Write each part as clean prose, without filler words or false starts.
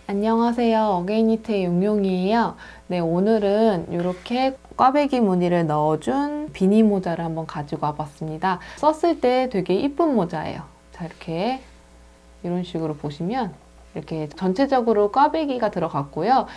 안녕하세요. 어게인니트의 용용이에요. 네, 오늘은 이렇게 꽈배기 무늬를 넣어준 비니 모자를 한번 가지고 와봤습니다. 썼을 때 되게 이쁜 모자예요. 자, 이렇게 이런 식으로 보시면 이렇게 전체적으로 꽈배기가 들어갔고요.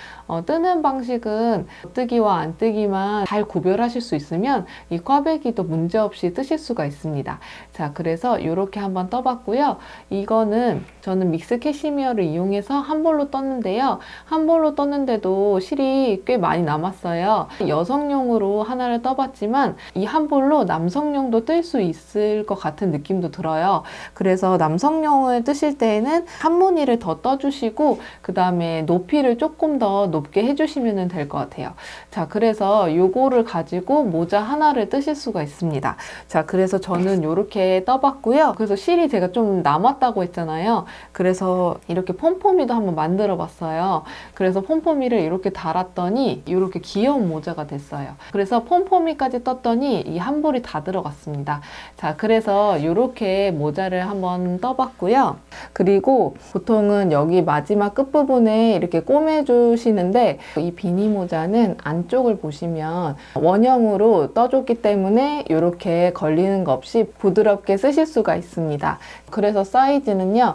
뜨는 방식은 뜨기와 안 뜨기만 잘 구별하실 수 있으면 이 꽈배기도 문제없이 뜨실 수가 있습니다. 자, 그래서 이렇게 한번 떠봤고요. 이거는 저는 믹스 캐시미어를 이용해서 한 볼로 떴는데요. 한 볼로 떴는데도 실이 꽤 많이 남았어요. 여성용으로 하나를 떠봤지만 이 한 볼로 남성용도 뜰 수 있을 것 같은 느낌도 들어요. 그래서 남성용을 뜨실 때에는 한 무늬를 더 떠주시고 그 다음에 높이를 조금 더 높게 해주시면 될 것 같아요. 자, 그래서 요거를 가지고 모자 하나를 뜨실 수가 있습니다. 자, 그래서 저는 이렇게 떠봤고요. 그래서 실이 제가 좀 남았다고 했잖아요. 그래서 이렇게 폼포미도 한번 만들어 봤어요. 그래서 폼포미를 이렇게 달았더니 이렇게 귀여운 모자가 됐어요. 그래서 폼포미까지 떴더니 이 한 볼이 다 들어갔습니다. 자, 그래서 이렇게 모자를 한번 떠봤고요. 그리고 보통은 여기 마지막 끝부분에 이렇게 꼬매주시는데 이 비니 모자는 안쪽을 보시면 원형으로 떠줬기 때문에 이렇게 걸리는 거 없이 부드럽게 쓰실 수가 있습니다. 그래서 사이즈는요,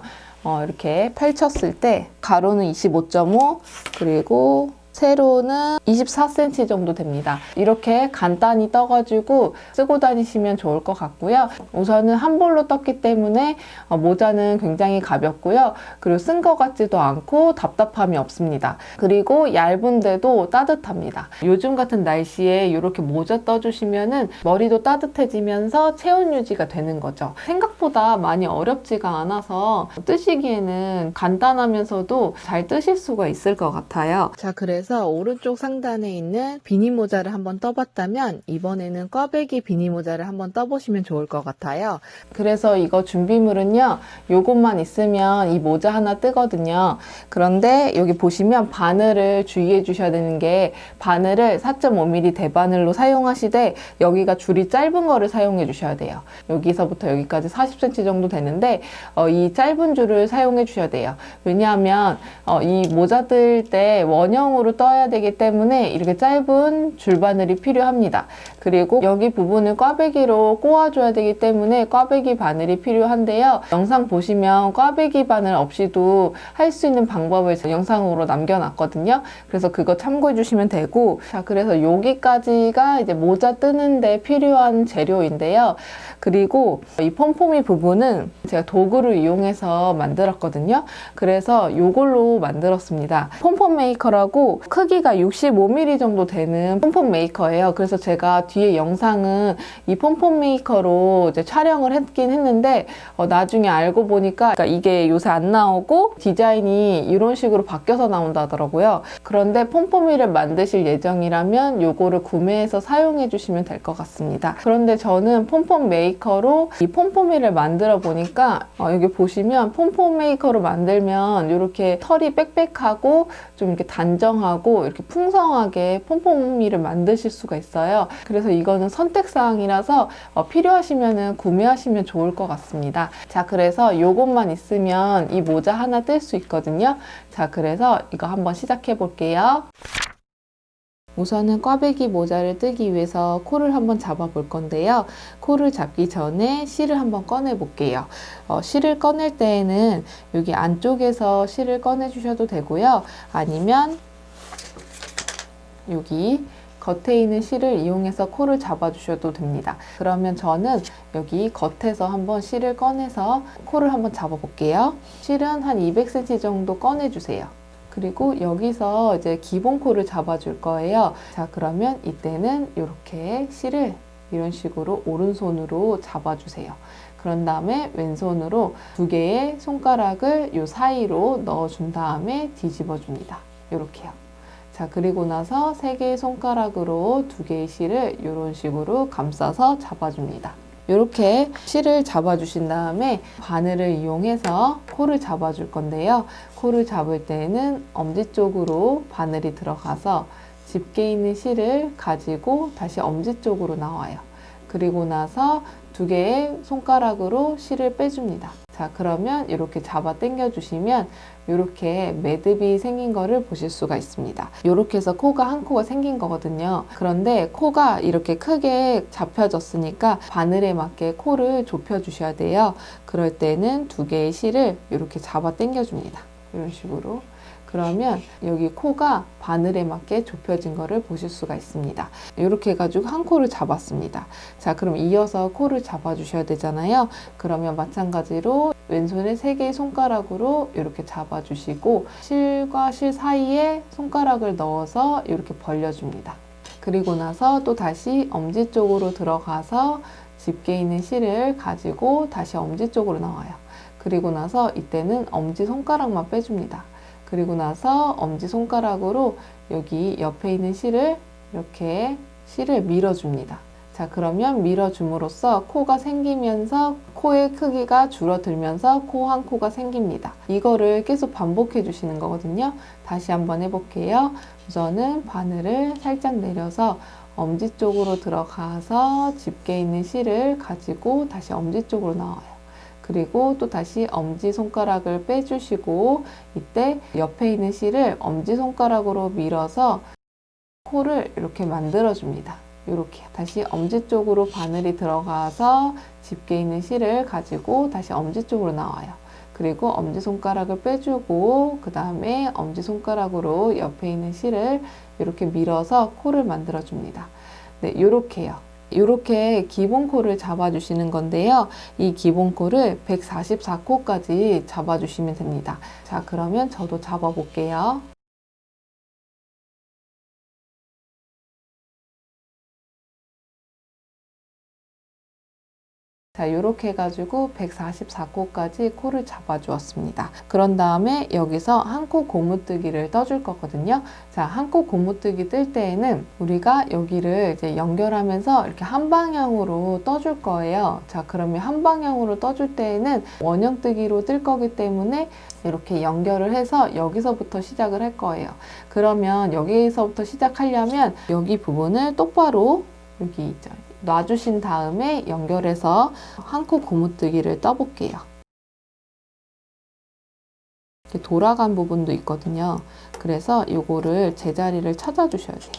이렇게 펼쳤을 때 가로는 25.5 그리고 세로는 24cm 정도 됩니다. 이렇게 간단히 떠가지고 쓰고 다니시면 좋을 것 같고요. 우선은 한 볼로 떴기 때문에 모자는 굉장히 가볍고요. 그리고 쓴 것 같지도 않고 답답함이 없습니다. 그리고 얇은데도 따뜻합니다. 요즘 같은 날씨에 이렇게 모자 떠주시면은 머리도 따뜻해지면서 체온 유지가 되는 거죠. 생각보다 많이 어렵지가 않아서 뜨시기에는 간단하면서도 잘 뜨실 수가 있을 것 같아요. 자, 그래서 오른쪽 상단에 있는 비니 모자를 한번 떠봤다면 이번에는 꽈배기 비니 모자를 한번 떠보시면 좋을 것 같아요. 그래서 이거 준비물은요, 요것만 있으면 이 모자 하나 뜨거든요. 그런데 여기 보시면 바늘을 주의해 주셔야 되는 게 바늘을 4.5mm 대바늘로 사용하시되 여기가 줄이 짧은 거를 사용해 주셔야 돼요. 여기서부터 여기까지 40cm 정도 되는데 이 짧은 줄을 사용해 주셔야 돼요. 왜냐하면 이 모자 뜰 때 원형으로 떠야 되기 때문에 이렇게 짧은 줄바늘이 필요합니다. 그리고 여기 부분을 꽈배기로 꼬아줘야 되기 때문에 꽈배기 바늘이 필요한데요. 영상 보시면 꽈배기 바늘 없이도 할 수 있는 방법을 영상으로 남겨놨거든요. 그래서 그거 참고해 주시면 되고, 자, 그래서 여기까지가 이제 모자 뜨는데 필요한 재료인데요. 그리고 이 폼포미 부분은 제가 도구를 이용해서 만들었거든요. 그래서 이걸로 만들었습니다. 폼폼 메이커라고 크기가 65mm 정도 되는 폼폼 메이커예요. 그래서 제가 뒤에 영상은 이 폼폼 메이커로 이제 촬영을 했긴 했는데 나중에 알고 보니까 이게 요새 안 나오고 디자인이 이런 식으로 바뀌어서 나온다더라고요. 그런데 폼포미를 만드실 예정이라면 요거를 구매해서 사용해 주시면 될 것 같습니다. 그런데 저는 폼폼 메이커로 이 폼포미를 만들어 보니까 여기 보시면 폼폼 메이커로 만들면 이렇게 털이 빽빽하고 좀 이렇게 단정하고 이렇게 풍성하게 폼포미를 만드실 수가 있어요. 그래서 이거는 선택사항이라서 필요하시면 구매하시면 좋을 것 같습니다. 자, 그래서 요것만 있으면 이 모자 하나 뜰 수 있거든요. 자, 그래서 이거 한번 시작해 볼게요. 우선은 꽈배기 모자를 뜨기 위해서 코를 한번 잡아 볼 건데요. 코를 잡기 전에 실을 한번 꺼내 볼게요. 실을 꺼낼 때에는 여기 안쪽에서 실을 꺼내 주셔도 되고요. 아니면 여기 겉에 있는 실을 이용해서 코를 잡아 주셔도 됩니다. 그러면 저는 여기 겉에서 한번 실을 꺼내서 코를 한번 잡아 볼게요. 실은 한 200cm 정도 꺼내 주세요. 그리고 여기서 이제 기본 코를 잡아줄 거예요. 자, 그러면 이때는 이렇게 실을 이런 식으로 오른손으로 잡아주세요. 그런 다음에 왼손으로 두 개의 손가락을 이 사이로 넣어준 다음에 뒤집어 줍니다. 이렇게요. 자, 그리고 나서 세 개의 손가락으로 두 개의 실을 이런 식으로 감싸서 잡아줍니다. 이렇게 실을 잡아주신 다음에 바늘을 이용해서 코를 잡아줄 건데요. 코를 잡을 때는 엄지 쪽으로 바늘이 들어가서 집게 있는 실을 가지고 다시 엄지 쪽으로 나와요. 그리고 나서 두 개의 손가락으로 실을 빼줍니다. 자, 그러면 이렇게 잡아 당겨 주시면 이렇게 매듭이 생긴 거를 보실 수가 있습니다. 이렇게 해서 코가 한 코가 생긴 거거든요. 그런데 코가 이렇게 크게 잡혀졌으니까 바늘에 맞게 코를 좁혀 주셔야 돼요. 그럴 때는 두 개의 실을 이렇게 잡아 당겨 줍니다. 이런 식으로. 그러면 여기 코가 바늘에 맞게 좁혀진 거를 보실 수가 있습니다. 이렇게 해가지고 한 코를 잡았습니다. 자, 그럼 이어서 코를 잡아 주셔야 되잖아요. 그러면 마찬가지로 왼손에 3개의 손가락으로 이렇게 잡아 주시고 실과 실 사이에 손가락을 넣어서 이렇게 벌려줍니다. 그리고 나서 또 다시 엄지 쪽으로 들어가서 집게 있는 실을 가지고 다시 엄지 쪽으로 나와요. 그리고 나서 이때는 엄지 손가락만 빼줍니다. 그리고 나서 엄지손가락으로 여기 옆에 있는 실을 이렇게 실을 밀어줍니다. 자, 그러면 밀어줌으로써 코가 생기면서 코의 크기가 줄어들면서 코 한 코가 생깁니다. 이거를 계속 반복해 주시는 거거든요. 다시 한번 해볼게요. 우선은 바늘을 살짝 내려서 엄지 쪽으로 들어가서 집게 있는 실을 가지고 다시 엄지 쪽으로 나와요. 그리고 또 다시 엄지손가락을 빼주시고 이때 옆에 있는 실을 엄지손가락으로 밀어서 코를 이렇게 만들어줍니다. 이렇게 다시 엄지 쪽으로 바늘이 들어가서 집게 있는 실을 가지고 다시 엄지 쪽으로 나와요. 그리고 엄지손가락을 빼주고 그 다음에 엄지손가락으로 옆에 있는 실을 이렇게 밀어서 코를 만들어줍니다. 네, 이렇게요. 이렇게 기본 코를 잡아주시는 건데요. 이 기본 코를 144코까지 잡아주시면 됩니다. 자, 그러면 저도 잡아볼게요. 자, 이렇게 해가지고 144코까지 코를 잡아주었습니다. 그런 다음에 여기서 한 코 고무뜨기를 떠줄 거거든요. 자, 한 코 고무뜨기 뜰 때에는 우리가 여기를 이제 연결하면서 이렇게 한 방향으로 떠줄 거예요. 자, 그러면 한 방향으로 떠줄 때에는 원형뜨기로 뜰 거기 때문에 이렇게 연결을 해서 여기서부터 시작을 할 거예요. 그러면 여기서부터 시작하려면 여기 부분을 똑바로 여기 있죠. 놔주신 다음에 연결해서 한 코 고무뜨기를 떠볼게요. 이렇게 돌아간 부분도 있거든요. 그래서 이거를 제자리를 찾아주셔야 돼요.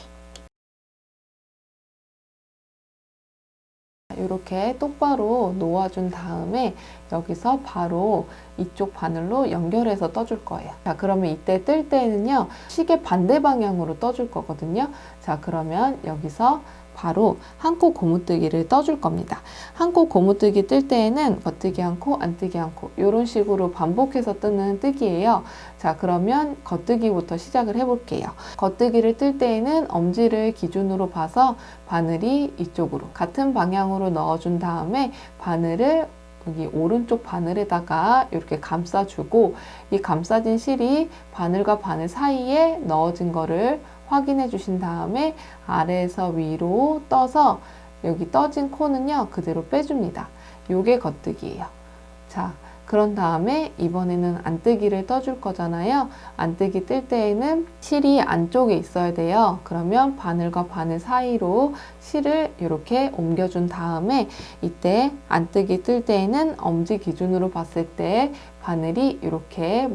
이렇게 똑바로 놓아준 다음에 여기서 바로 이쪽 바늘로 연결해서 떠줄 거예요. 자, 그러면 이때 뜰 때는요, 시계 반대 방향으로 떠줄 거거든요. 자, 그러면 여기서 바로 한 코 고무뜨기를 떠줄 겁니다. 한 코 고무뜨기 뜰 때에는 겉뜨기 한 코, 안뜨기 한 코 이런 식으로 반복해서 뜨는 뜨기예요. 자, 그러면 겉뜨기부터 시작을 해볼게요. 겉뜨기를 뜰 때에는 엄지를 기준으로 봐서 바늘이 이쪽으로 같은 방향으로 넣어준 다음에 바늘을 여기 오른쪽 바늘에다가 이렇게 감싸주고 이 감싸진 실이 바늘과 바늘 사이에 넣어진 거를 확인해 주신 다음에 아래에서 위로 떠서 여기 떠진 코는요 그대로 빼줍니다. 요게 겉뜨기예요. 자, 그런 다음에 이번에는 안뜨기를 떠줄 거잖아요. 안뜨기 뜰 때에는 실이 안쪽에 있어야 돼요. 그러면 바늘과 바늘 사이로 실을 이렇게 옮겨준 다음에 이때 안뜨기 뜰 때에는 엄지 기준으로 봤을 때 바늘이 이렇게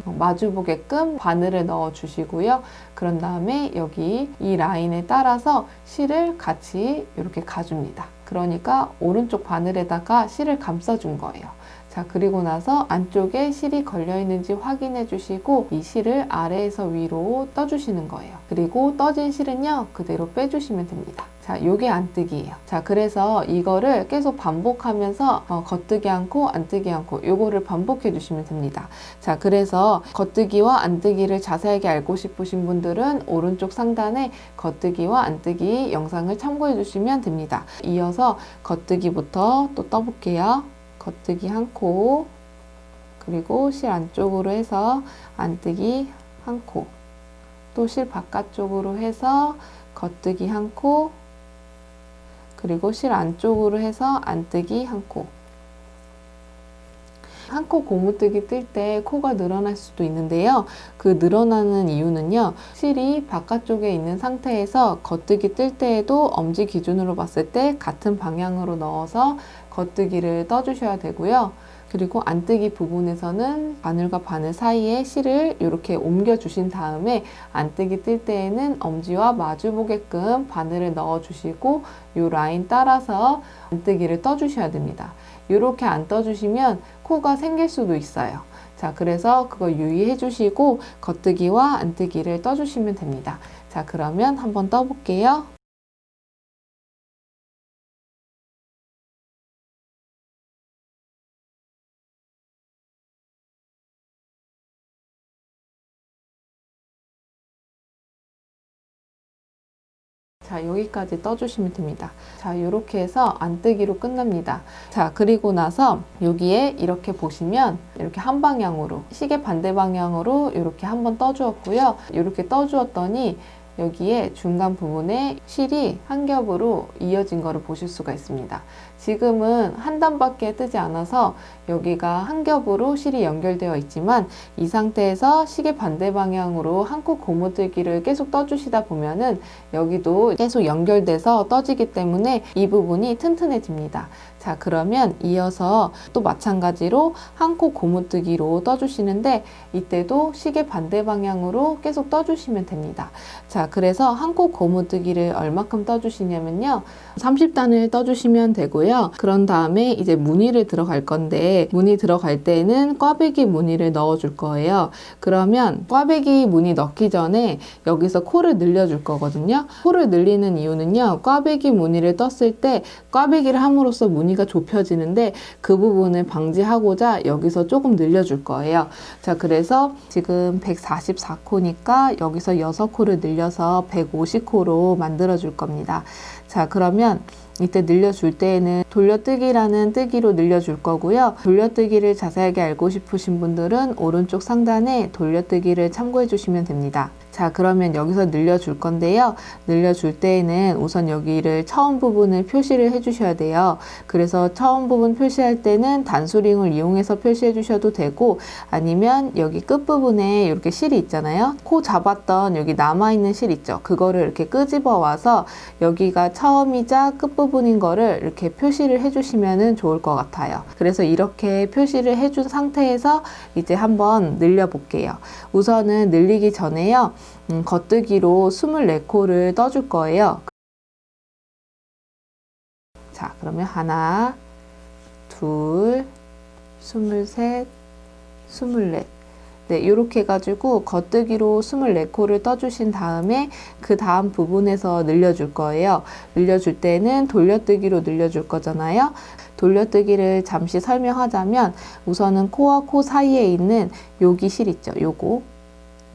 마주보게끔 바늘을 넣어 주시고요. 그런 다음에 여기 이 라인에 따라서 실을 같이 이렇게 가줍니다. 그러니까 오른쪽 바늘에다가 실을 감싸준 거예요. 자, 그리고 나서 안쪽에 실이 걸려 있는지 확인해 주시고 이 실을 아래에서 위로 떠주시는 거예요. 그리고 떠진 실은요 그대로 빼주시면 됩니다. 자, 요게 안뜨기예요. 자, 그래서 이거를 계속 반복하면서 겉뜨기 한 코, 안뜨기 한 코 요거를 반복해 주시면 됩니다. 자, 그래서 겉뜨기와 안뜨기를 자세하게 알고 싶으신 분들은 오른쪽 상단에 겉뜨기와 안뜨기 영상을 참고해 주시면 됩니다. 이어서 겉뜨기부터 또 떠볼게요. 겉뜨기 한 코, 그리고 실 안쪽으로 해서 안뜨기 한 코, 또 실 바깥쪽으로 해서 겉뜨기 한 코, 그리고 실 안쪽으로 해서 안뜨기 한 코. 한 코 고무뜨기 뜰 때 코가 늘어날 수도 있는데요. 그 늘어나는 이유는요. 실이 바깥쪽에 있는 상태에서 겉뜨기 뜰 때에도 엄지 기준으로 봤을 때 같은 방향으로 넣어서 겉뜨기를 떠주셔야 되고요. 그리고 안뜨기 부분에서는 바늘과 바늘 사이에 실을 이렇게 옮겨 주신 다음에 안뜨기 뜰 때에는 엄지와 마주 보게끔 바늘을 넣어 주시고 이 라인 따라서 안뜨기를 떠 주셔야 됩니다. 이렇게 안 떠 주시면 코가 생길 수도 있어요. 자, 그래서 그거 유의해 주시고 겉뜨기와 안뜨기를 떠 주시면 됩니다. 자, 그러면 한번 떠 볼게요. 자, 여기까지 떠주시면 됩니다. 자, 이렇게 해서 안뜨기로 끝납니다. 자, 그리고 나서 여기에 이렇게 보시면 이렇게 한 방향으로, 시계 반대 방향으로 이렇게 한번 떠주었고요. 이렇게 떠주었더니 여기에 중간 부분에 실이 한 겹으로 이어진 거를 보실 수가 있습니다. 지금은 한 단밖에 뜨지 않아서 여기가 한 겹으로 실이 연결되어 있지만 이 상태에서 시계 반대 방향으로 한 코 고무뜨기를 계속 떠주시다 보면은 여기도 계속 연결돼서 떠지기 때문에 이 부분이 튼튼해집니다. 자, 그러면 이어서 또 마찬가지로 한 코 고무뜨기로 떠주시는데 이때도 시계 반대 방향으로 계속 떠주시면 됩니다. 자, 그래서 한 코 고무뜨기를 얼마큼 떠주시냐면요. 30단을 떠주시면 되고요. 그런 다음에 이제 무늬를 들어갈 건데 무늬 들어갈 때는 꽈배기 무늬를 넣어줄 거예요. 그러면 꽈배기 무늬 넣기 전에 여기서 코를 늘려줄 거거든요. 코를 늘리는 이유는요. 꽈배기 무늬를 떴을 때 꽈배기를 함으로써 무늬가 좁혀지는데 그 부분을 방지하고자 여기서 조금 늘려줄 거예요. 자, 그래서 지금 144코니까 여기서 6코를 늘려서 150코로 만들어 줄 겁니다. 자, 그러면 이때 늘려줄 때에는 돌려뜨기라는 뜨기로 늘려줄 거고요. 돌려뜨기를 자세하게 알고 싶으신 분들은 오른쪽 상단에 돌려뜨기를 참고해 주시면 됩니다. 자, 그러면 여기서 늘려줄 건데요. 늘려줄 때에는 우선 여기를 처음 부분을 표시를 해 주셔야 돼요. 그래서 처음 부분 표시할 때는 단수링을 이용해서 표시해 주셔도 되고 아니면 여기 끝부분에 이렇게 실이 있잖아요. 코 잡았던 여기 남아있는 실 있죠. 그거를 이렇게 끄집어 와서 여기가 처음이자 끝부분인 거를 이렇게 표시를 해 주시면 좋을 것 같아요. 그래서 이렇게 표시를 해준 상태에서 이제 한번 늘려 볼게요. 우선은 늘리기 전에요. 겉뜨기로 24코를 떠줄 거예요. 자, 그러면 하나, 둘, 23, 24. 네, 이렇게 해가지고 겉뜨기로 24코를 떠주신 다음에 그 다음 부분에서 늘려줄 거예요. 늘려줄 때는 돌려뜨기로 늘려줄 거잖아요. 돌려뜨기를 잠시 설명하자면 우선은 코와 코 사이에 있는 여기 실 있죠.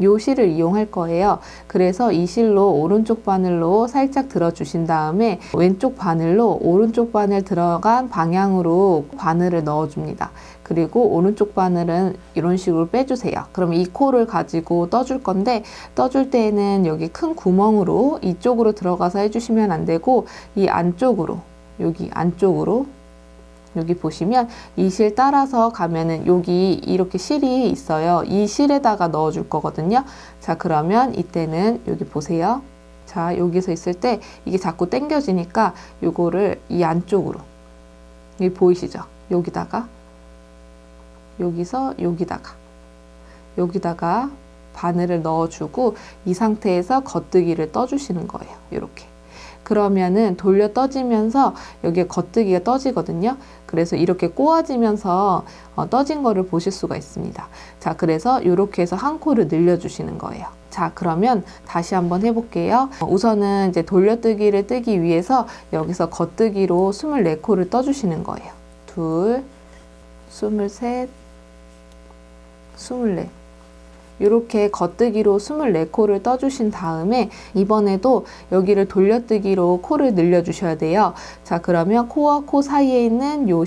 요 실을 이용할 거예요. 그래서 이 실로 오른쪽 바늘로 살짝 들어주신 다음에 왼쪽 바늘로 오른쪽 바늘 들어간 방향으로 바늘을 넣어줍니다. 그리고 오른쪽 바늘은 이런 식으로 빼주세요. 그럼 이 코를 가지고 떠줄 건데 떠줄 때에는 여기 큰 구멍으로 이쪽으로 들어가서 해주시면 안 되고 이 안쪽으로 여기 안쪽으로 여기 보시면 이 실 따라서 가면은 여기 이렇게 실이 있어요. 이 실에다가 넣어줄 거거든요. 자, 그러면 이때는 여기 보세요. 자, 여기서 있을 때 이게 자꾸 당겨지니까 요거를 이 안쪽으로 여기 보이시죠? 여기다가 여기서 여기다가 바늘을 넣어주고 이 상태에서 겉뜨기를 떠주시는 거예요. 이렇게. 그러면은 돌려 떠지면서 여기에 겉뜨기가 떠지거든요. 그래서 이렇게 꼬아지면서 떠진 거를 보실 수가 있습니다. 자, 그래서 이렇게 해서 한 코를 늘려주시는 거예요. 자, 그러면 다시 한번 해볼게요. 우선은 이제 돌려뜨기를 뜨기 위해서 여기서 겉뜨기로 24코를 떠주시는 거예요. 둘, 23, 24. 이렇게 겉뜨기로 24코를 떠주신 다음에 이번에도 여기를 돌려뜨기로 코를 늘려주셔야 돼요. 자, 그러면 코와 코 사이에 있는 요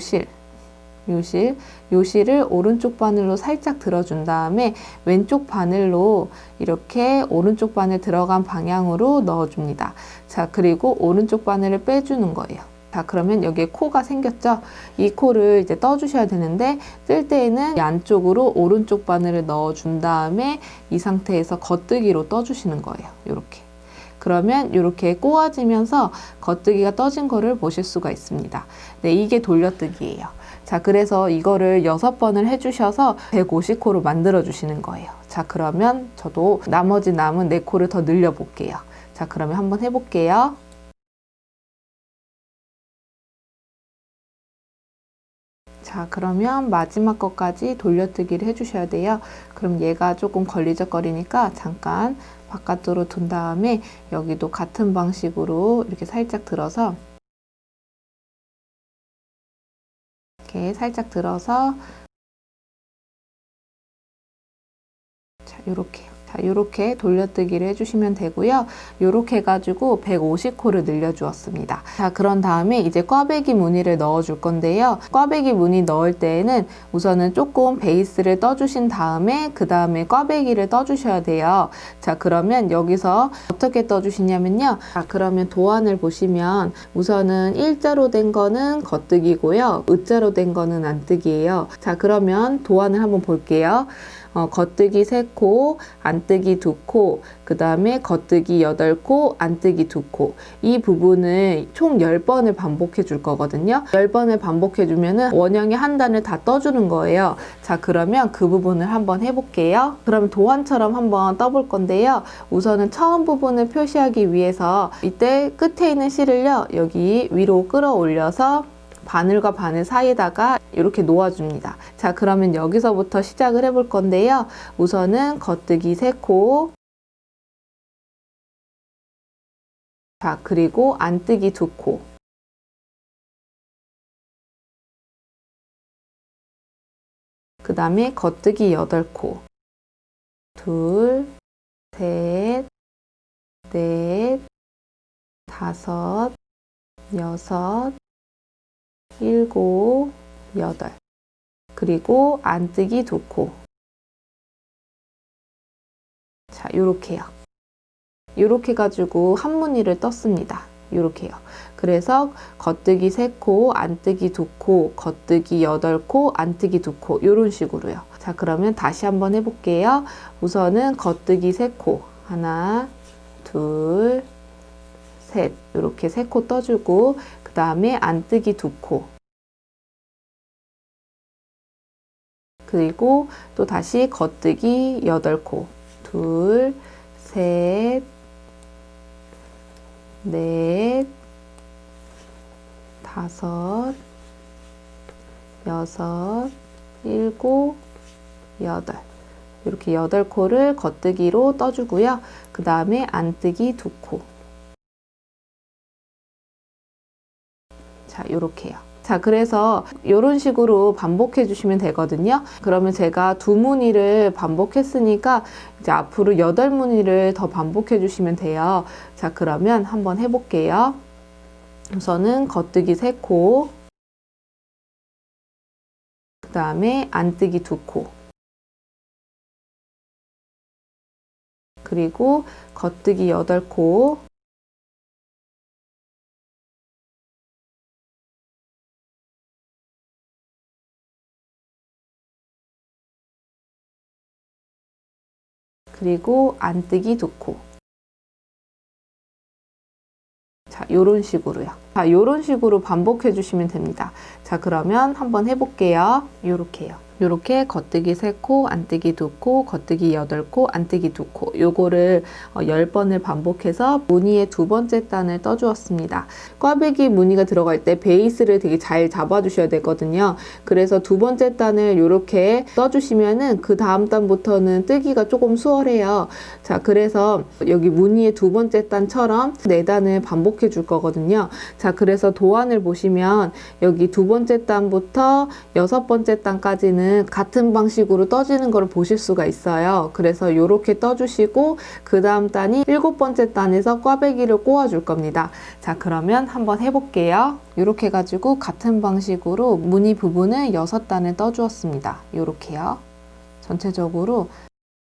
실을 오른쪽 바늘로 살짝 들어준 다음에 왼쪽 바늘로 이렇게 오른쪽 바늘 들어간 방향으로 넣어줍니다. 자, 그리고 오른쪽 바늘을 빼주는 거예요. 자, 그러면 여기에 코가 생겼죠? 이 코를 이제 떠주셔야 되는데 뜰 때에는 이 안쪽으로 오른쪽 바늘을 넣어준 다음에 이 상태에서 겉뜨기로 떠주시는 거예요. 이렇게. 그러면 이렇게 꼬아지면서 겉뜨기가 떠진 거를 보실 수가 있습니다. 네, 이게 돌려뜨기예요. 자, 그래서 이거를 6번을 해주셔서 150코로 만들어 주시는 거예요. 자, 그러면 저도 나머지 남은 4코를 더 늘려 볼게요. 자, 그러면 한번 해볼게요. 자, 그러면 마지막 것까지 돌려뜨기를 해주셔야 돼요. 그럼 얘가 조금 걸리적거리니까 잠깐 바깥으로 둔 다음에 여기도 같은 방식으로 이렇게 살짝 들어서 이렇게 살짝 들어서 자, 요렇게요. 자, 요렇게 돌려뜨기를 해주시면 되고요. 요렇게 해가지고 150코를 늘려주었습니다. 자, 그런 다음에 이제 꽈배기 무늬를 넣어줄 건데요. 꽈배기 무늬 넣을 때에는 우선은 조금 베이스를 떠주신 다음에 그 다음에 꽈배기를 떠주셔야 돼요. 자, 그러면 여기서 어떻게 떠주시냐면요. 자, 그러면 도안을 보시면 우선은 일자로 된 거는 겉뜨기고요. 으자로 된 거는 안뜨기예요. 자, 그러면 도안을 한번 볼게요. 겉뜨기 3코, 안뜨기 2코, 그 다음에 겉뜨기 8코, 안뜨기 2코. 이 부분을 총 10번을 반복해 줄 거거든요. 10번을 반복해 주면은 원형의 한 단을 다 떠주는 거예요. 자, 그러면 그 부분을 한번 해볼게요. 그러면 도안처럼 한번 떠볼 건데요. 우선은 처음 부분을 표시하기 위해서 이때 끝에 있는 실을요, 여기 위로 끌어올려서 바늘과 바늘 사이에다가 이렇게 놓아줍니다. 자, 그러면 여기서부터 시작을 해볼 건데요. 우선은 겉뜨기 3코, 자, 그리고 안뜨기 2코, 그 다음에 겉뜨기 8코, 둘, 셋, 넷, 다섯, 여섯, 일곱, 여덟, 그리고 안뜨기 2코. 자, 요렇게요. 요렇게 가지고 한 무늬를 떴습니다. 요렇게요. 그래서 겉뜨기 3코, 안뜨기 2코, 겉뜨기 8코, 안뜨기 2코, 요런 식으로요. 자, 그러면 다시 한번 해볼게요. 우선은 겉뜨기 3코, 하나, 둘, 셋, 이렇게 3코 떠주고, 그 다음에 안뜨기 2코, 그리고 또 다시 겉뜨기 8코, 둘, 셋, 넷, 다섯, 여섯, 일곱, 여덟. 이렇게 8코를 겉뜨기로 떠주고요. 그 다음에 안뜨기 2코. 자, 요렇게요. 자, 그래서 이런 식으로 반복해 주시면 되거든요. 그러면 제가 2무늬를 반복했으니까 이제 앞으로 8무늬를 더 반복해 주시면 돼요. 자, 그러면 한번 해볼게요. 우선은 겉뜨기 3코, 그 다음에 안뜨기 2코, 그리고 겉뜨기 8코, 그리고 안뜨기 2코. 자, 요런 식으로요. 자, 요런 식으로 반복해 주시면 됩니다. 자, 그러면 한번 해볼게요. 요렇게요. 요렇게 겉뜨기 3코, 안뜨기 2코, 겉뜨기 8코, 안뜨기 2코. 요거를 10번을 반복해서 무늬의 2번째 단을 떠주었습니다. 꽈배기 무늬가 들어갈 때 베이스를 되게 잘 잡아주셔야 되거든요. 그래서 2번째 단을 요렇게 떠주시면은 그 다음 단부터는 뜨기가 조금 수월해요. 자, 그래서 여기 무늬의 2번째 단처럼 4단을 반복해 줄 거거든요. 자, 그래서 도안을 보시면 여기 2번째 단부터 6번째 단까지는 같은 방식으로 떠지는 걸 보실 수가 있어요. 그래서 이렇게 떠주시고 그 다음 단이 7번째 단에서 꽈배기를 꼬아줄 겁니다. 자, 그러면 한번 해볼게요. 이렇게 해가지고 같은 방식으로 무늬 부분을 6단을 떠주었습니다. 이렇게요. 전체적으로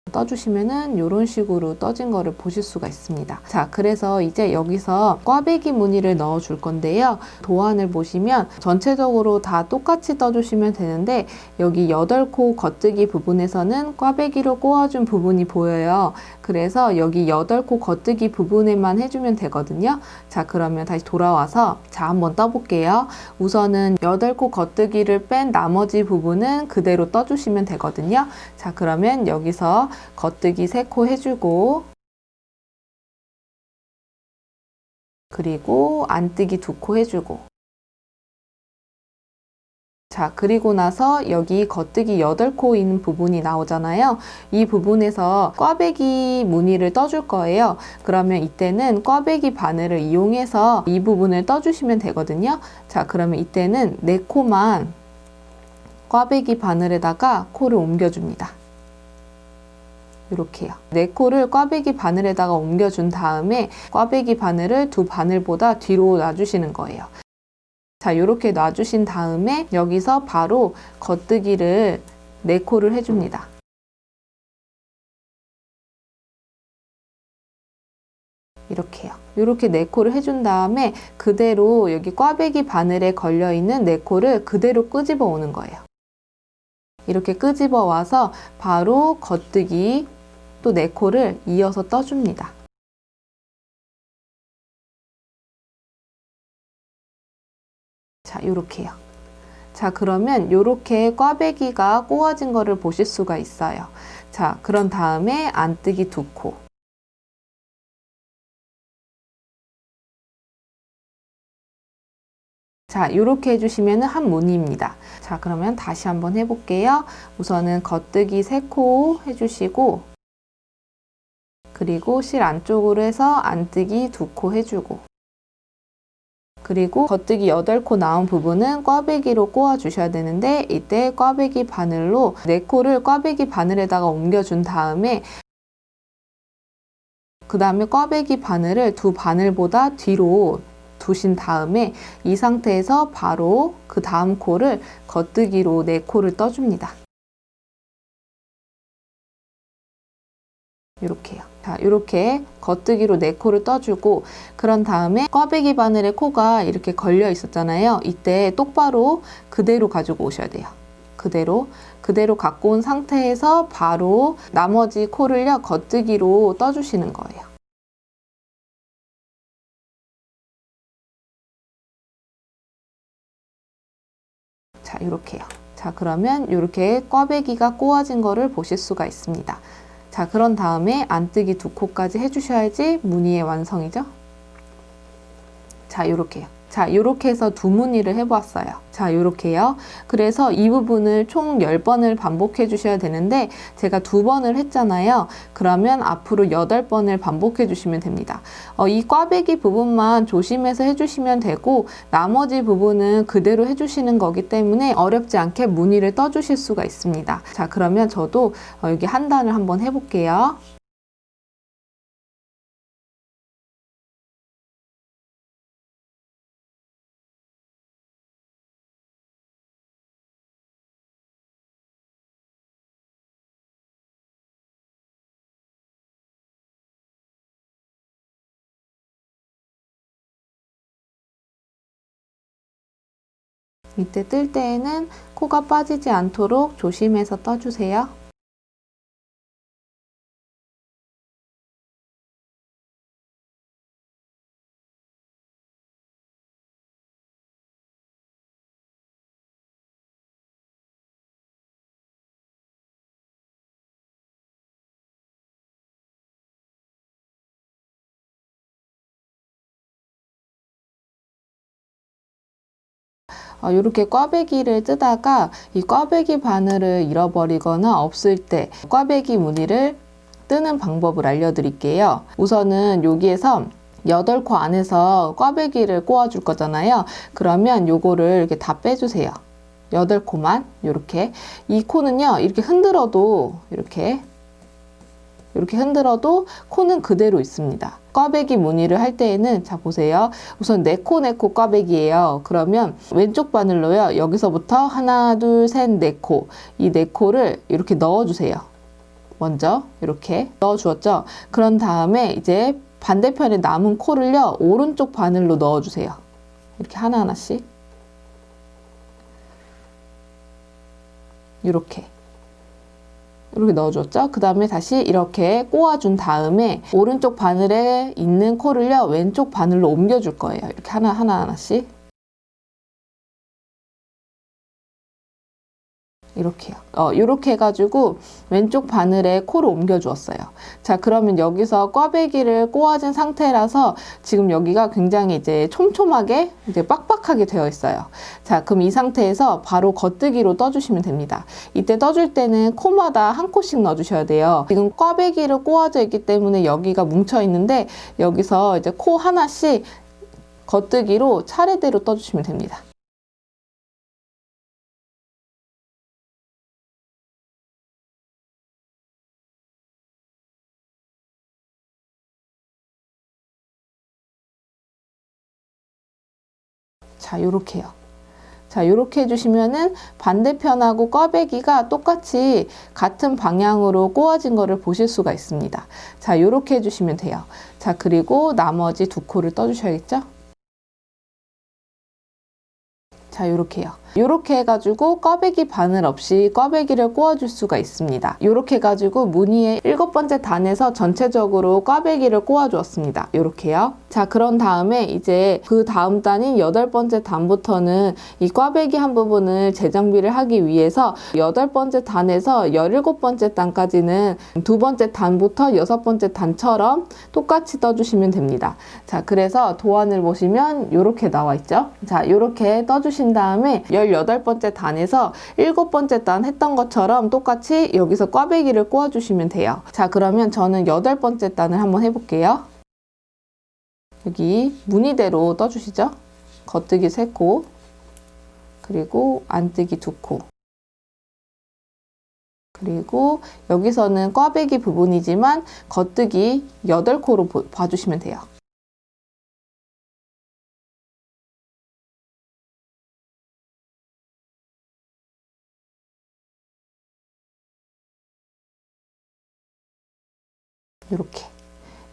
떠주시면은 이런 식으로 떠진 거를 보실 수가 있습니다. 자, 그래서 이제 여기서 꽈배기 무늬를 넣어 줄 건데요. 도안을 보시면 전체적으로 다 똑같이 떠주시면 되는데 여기 8코 겉뜨기 부분에서는 꽈배기로 꼬아준 부분이 보여요. 그래서 여기 8코 겉뜨기 부분에만 해주면 되거든요. 자, 그러면 다시 돌아와서 자, 한번 떠볼게요. 우선은 8코 겉뜨기를 뺀 나머지 부분은 그대로 떠주시면 되거든요. 자, 그러면 여기서 겉뜨기 3코 해주고, 그리고 안뜨기 2코 해주고, 자, 그리고 나서 여기 겉뜨기 8코 있는 부분이 나오잖아요. 이 부분에서 꽈배기 무늬를 떠줄 거예요. 그러면 이때는 꽈배기 바늘을 이용해서 이 부분을 떠주시면 되거든요. 자, 그러면 이때는 4코만 꽈배기 바늘에다가 코를 옮겨줍니다. 이렇게요. 4코를 꽈배기 바늘에다가 옮겨준 다음에 꽈배기 바늘을 2바늘보다 뒤로 놔주시는 거예요. 자, 이렇게 놔주신 다음에 여기서 바로 겉뜨기를 4코를 해줍니다. 이렇게요. 이렇게 4코를 해준 다음에 그대로 여기 꽈배기 바늘에 걸려있는 4코를 그대로 끄집어 오는 거예요. 이렇게 끄집어 와서 바로 겉뜨기 또 4코를 이어서 떠줍니다. 자, 요렇게요. 자, 그러면 요렇게 꽈배기가 꼬아진 거를 보실 수가 있어요. 자, 그런 다음에 안뜨기 2코. 자, 요렇게 해주시면 한 무늬입니다. 자, 그러면 다시 한번 해볼게요. 우선은 겉뜨기 3코 해주시고, 그리고 실 안쪽으로 해서 안뜨기 2코 해주고, 그리고 겉뜨기 8코 나온 부분은 꽈배기로 꼬아 주셔야 되는데 이때 꽈배기 바늘로 4코를 꽈배기 바늘에다가 옮겨준 다음에 그 다음에 꽈배기 바늘을 2바늘보다 뒤로 두신 다음에 이 상태에서 바로 그 다음 코를 겉뜨기로 4코를 떠줍니다. 이렇게요. 자, 이렇게 겉뜨기로 4코를 떠주고 그런 다음에 꽈배기 바늘에 코가 이렇게 걸려 있었잖아요. 이때 똑바로 그대로 가지고 오셔야 돼요. 그대로 갖고 온 상태에서 바로 나머지 코를요, 겉뜨기로 떠주시는 거예요. 자, 이렇게요. 자, 그러면 이렇게 꽈배기가 꼬아진 거를 보실 수가 있습니다. 자, 그런 다음에 안뜨기 2코까지 해주셔야지 무늬의 완성이죠. 자, 요렇게요. 자, 요렇게 해서 2무늬를 해보았어요. 자, 요렇게요. 그래서 이 부분을 총 10번을 반복해 주셔야 되는데 제가 2번을 했잖아요. 그러면 앞으로 8번을 반복해 주시면 됩니다. 이 꽈배기 부분만 조심해서 해주시면 되고 나머지 부분은 그대로 해주시는 거기 때문에 어렵지 않게 무늬를 떠주실 수가 있습니다. 자, 그러면 저도 여기 한 단을 한번 해볼게요. 밑에 뜰 때에는 코가 빠지지 않도록 조심해서 떠주세요. 이렇게 꽈배기를 뜨다가 이 꽈배기 바늘을 잃어버리거나 없을 때 꽈배기 무늬를 뜨는 방법을 알려드릴게요. 우선은 여기에서 8코 안에서 꽈배기를 꼬아줄 거잖아요. 그러면 요거를 이렇게 다 빼주세요. 8코만 이렇게. 이 코는요, 이렇게 흔들어도 이렇게 흔들어도 코는 그대로 있습니다. 꽈배기 무늬를 할 때에는 자 보세요. 우선 4코 꽈배기예요. 그러면 왼쪽 바늘로요. 여기서부터 하나, 둘, 셋, 4코. 이 4코를 이렇게 넣어주세요. 먼저 이렇게 넣어주었죠. 그런 다음에 이제 반대편에 남은 코를요. 오른쪽 바늘로 넣어주세요. 이렇게 하나하나씩. 이렇게. 이렇게 넣어줬죠? 그 다음에 다시 이렇게 꼬아준 다음에 오른쪽 바늘에 있는 코를요, 왼쪽 바늘로 옮겨줄 거예요. 이렇게 하나씩. 이렇게요. 이렇게 해가지고 왼쪽 바늘에 코를 옮겨 주었어요. 자, 그러면 여기서 꽈배기를 꼬아진 상태라서 지금 여기가 굉장히 이제 촘촘하게 이제 빡빡하게 되어 있어요. 자, 그럼 이 상태에서 바로 겉뜨기로 떠주시면 됩니다. 이때 떠줄 때는 코마다 한 코씩 넣어주셔야 돼요. 지금 꽈배기를 꼬아져 있기 때문에 여기가 뭉쳐 있는데 여기서 이제 코 하나씩 겉뜨기로 차례대로 떠주시면 됩니다. 자, 요렇게요. 자, 요렇게 해주시면은 반대편하고 꽈배기가 똑같이 같은 방향으로 꼬아진 거를 보실 수가 있습니다. 자, 요렇게 해주시면 돼요. 자, 그리고 나머지 두 코를 떠주셔야겠죠? 자, 요렇게요. 요렇게 해가지고 꽈배기 바늘 없이 꽈배기를 꼬아줄 수가 있습니다. 요렇게 해가지고 무늬의 7번째 단에서 전체적으로 꽈배기를 꼬아주었습니다. 요렇게요. 자, 그런 다음에 이제 그 다음 단인 8번째 단부터는 이 꽈배기 한 부분을 재정비를 하기 위해서 8번째 단에서 17번째 단까지는 두 번째 단부터 6번째 단처럼 똑같이 떠주시면 됩니다. 자, 그래서 도안을 보시면 요렇게 나와 있죠. 자, 요렇게 떠주신 다음에 18번째 단에서 7번째 단 했던 것처럼 똑같이 여기서 꽈배기를 꼬아주시면 돼요. 자, 그러면 저는 8번째 단을 한번 해볼게요. 여기 무늬대로 떠주시죠. 겉뜨기 3코, 그리고 안뜨기 2코. 그리고 여기서는 꽈배기 부분이지만 겉뜨기 8코로 봐주시면 돼요.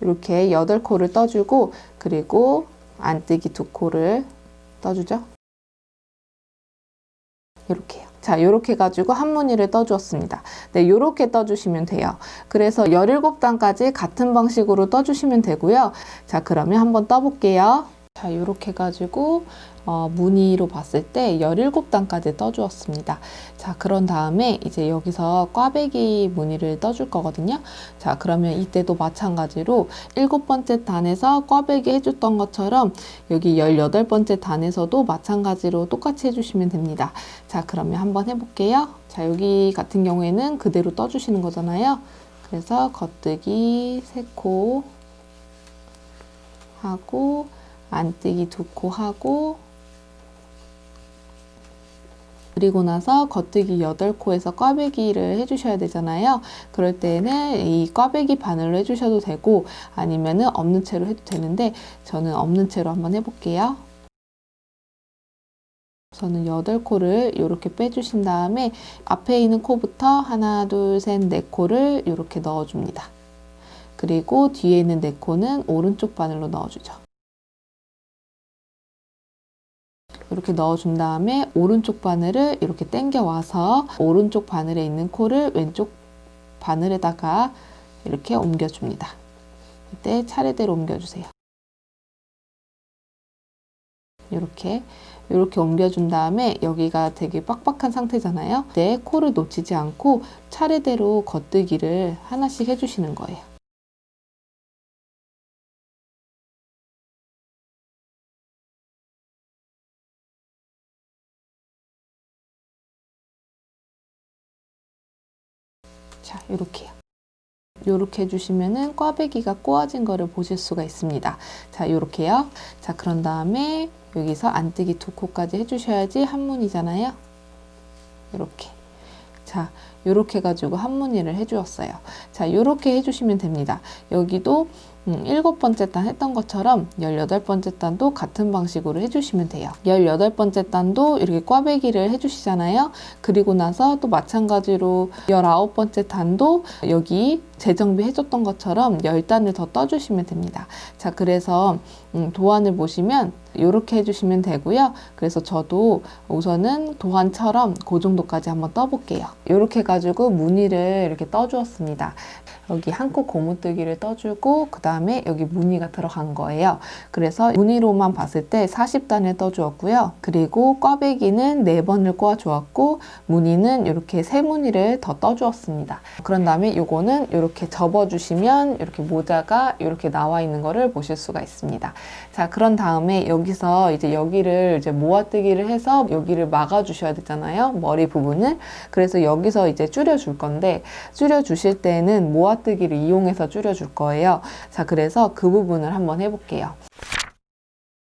이렇게 8코를 떠주고, 그리고 안뜨기 2코를 떠주죠. 이렇게요. 자, 이렇게 해가지고 한 무늬를 떠주었습니다. 네, 이렇게 떠주시면 돼요. 그래서 17단까지 같은 방식으로 떠주시면 되고요. 자, 그러면 한번 떠볼게요. 자, 이렇게 해가지고 무늬로 봤을 때 17단까지 떠주었습니다. 자, 그런 다음에 이제 여기서 꽈배기 무늬를 떠줄 거거든요. 자, 그러면 이때도 마찬가지로 7번째 단에서 꽈배기 해줬던 것처럼 여기 18번째 단에서도 마찬가지로 똑같이 해주시면 됩니다. 자, 그러면 한번 해볼게요. 자, 여기 같은 경우에는 그대로 떠주시는 거잖아요. 그래서 겉뜨기 3코 하고 안뜨기 2코 하고, 그리고 나서 겉뜨기 8코에서 꽈배기를 해주셔야 되잖아요. 그럴 때는 이 꽈배기 바늘로 해주셔도 되고 아니면은 없는 채로 해도 되는데 저는 없는 채로 한번 해볼게요. 저는 8코를 이렇게 빼주신 다음에 앞에 있는 코부터 하나, 둘, 셋, 4코를 이렇게 넣어줍니다. 그리고 뒤에 있는 4코는 오른쪽 바늘로 넣어주죠. 이렇게 넣어준 다음에 오른쪽 바늘을 이렇게 당겨와서 오른쪽 바늘에 있는 코를 왼쪽 바늘에다가 이렇게 옮겨줍니다. 이때 차례대로 옮겨주세요. 이렇게 옮겨준 다음에 여기가 되게 빡빡한 상태잖아요. 이때 코를 놓치지 않고 차례대로 겉뜨기를 하나씩 해주시는 거예요. 자, 이렇게요. 이렇게 해주시면은 꽈배기가 꼬아진 거를 보실 수가 있습니다. 자, 이렇게요. 자, 그런 다음에 여기서 안뜨기 2코까지 해주셔야지 한 무늬잖아요. 이렇게. 자, 이렇게 해가지고 한 무늬를 해주었어요. 자, 이렇게 해주시면 됩니다. 여기도 7번째 단 했던 것처럼 18번째 단도 같은 방식으로 해주시면 돼요. 18번째 단도 이렇게 꽈배기를 해주시잖아요. 그리고 나서 또 마찬가지로 19번째 단도 여기 재정비 해줬던 것처럼 10단을 더 떠주시면 됩니다. 자, 그래서 도안을 보시면 이렇게 해주시면 되고요. 그래서 저도 우선은 도안처럼 그 정도까지 한번 떠볼게요. 이렇게 해가지고 무늬를 이렇게 떠주었습니다. 여기 한 코 고무뜨기를 떠주고 그 다음에 여기 무늬가 들어간 거예요. 그래서 무늬로만 봤을 때 40단을 떠주었고요. 그리고 꽈배기는 4번을 꽈주었고 무늬는 이렇게 3무늬를 더 떠주었습니다. 그런 다음에 이거는 이렇게 접어주시면 이렇게 모자가 이렇게 나와 있는 거를 보실 수가 있습니다. 자, 그런 다음에 여기서 이제 여기를 이제 모아뜨기를 해서 여기를 막아주셔야 되잖아요. 머리 부분을. 그래서 여기서 이제 줄여줄 건데 줄여주실 때는 모아뜨기를 이용해서 줄여줄 거예요. 자, 그래서 그 부분을 한번 해볼게요.